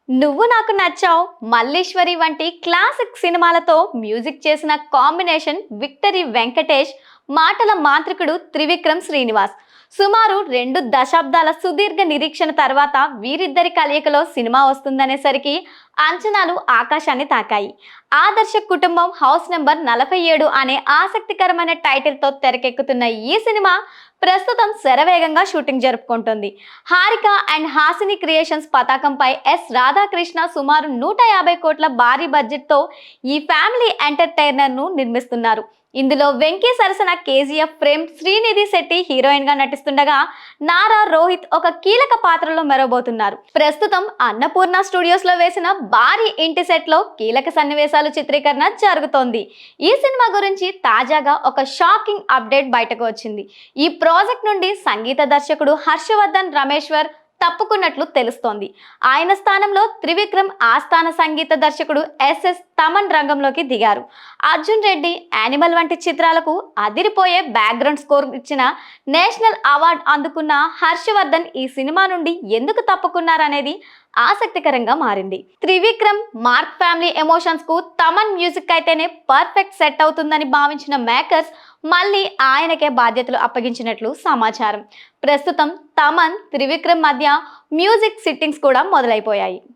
నువ్వు నాకు నచ్చావు, మల్లీశ్వరి వంటి క్లాసిక్ సినిమాలతో మ్యూజిక్ చేసిన కాంబినేషన్ విక్టరీ వెంకటేష్, మాటల మాంత్రికుడు త్రివిక్రమ్ శ్రీనివాస్. సుమారు 2 దశాబ్దాల సుదీర్ఘ నిరీక్షణ తర్వాత వీరిద్దరి కలయికలో సినిమా వస్తుందనేసరికి అంచనాలు ఆకాశాన్ని తాకాయి. ఆదర్శ కుటుంబం హౌస్ నెంబర్ 47 అనే ఆసక్తికరమైన టైటిల్తో తెరకెక్కుతున్న ఈ సినిమా ప్రస్తుతం శరవేగంగా షూటింగ్ జరుపుకుంటుంది. హారిక అండ్ హాసిని క్రియేషన్స్ పతాకంపై ఎస్ రాధాకృష్ణ సుమారు 150 కోట్ల భారీ బడ్జెట్తో ఈ ఫ్యామిలీ ఎంటర్టైనర్ను నిర్మిస్తున్నారు. ఇందులో వెంకీ సరసన KGF frame Srinidhi Shetty heroine గా నటిస్తుండగా నారా రోహిత్ ఒక కీలక పాత్రలో మెరవబోతున్నారు. ప్రస్తుతం అన్నపూర్ణ స్టూడియోస్ లో వేసిన భారీ ఇంటి సెట్ లో కీలక సన్నివేశాలు చిత్రీకరణ జరుగుతోంది. ఈ సినిమా గురించి తాజాగా ఒక షాకింగ్ అప్డేట్ బయటకు వచ్చింది. ఈ ప్రాజెక్ట్ నుండి సంగీత దర్శకుడు హర్షవర్ధన్ రమేశ్వర్ తప్పుకున్నట్లు తెలుస్తోంది. ఆయన స్థానంలో త్రివిక్రమ్ ఆస్థాన సంగీత దర్శకుడు ఎస్ఎస్ తమన్ రంగంలోకి దిగారు. అర్జున్ రెడ్డి, యానిమల్ వంటి చిత్రాలకు అదిరిపోయే బ్యాక్గ్రౌండ్ స్కోర్ ఇచ్చిన నేషనల్ అవార్డు అందుకున్న హర్షవర్ధన్ ఈ సినిమా నుండి ఎందుకు తప్పుకున్నారనేది ఆసక్తికరంగా మారింది. త్రివిక్రమ్ మార్క్ ఫ్యామిలీ ఎమోషన్స్ కు తమన్ మ్యూజిక్ అయితేనే పర్ఫెక్ట్ సెట్ అవుతుందని భావించిన మేకర్స్ మళ్ళీ ఆయనకే బాధ్యతలు అప్పగించినట్లు సమాచారం. ప్రస్తుతం తమన్, త్రివిక్రమ్ మధ్య మ్యూజిక్ సిట్టింగ్స్ కూడా మొదలైపోయాయి.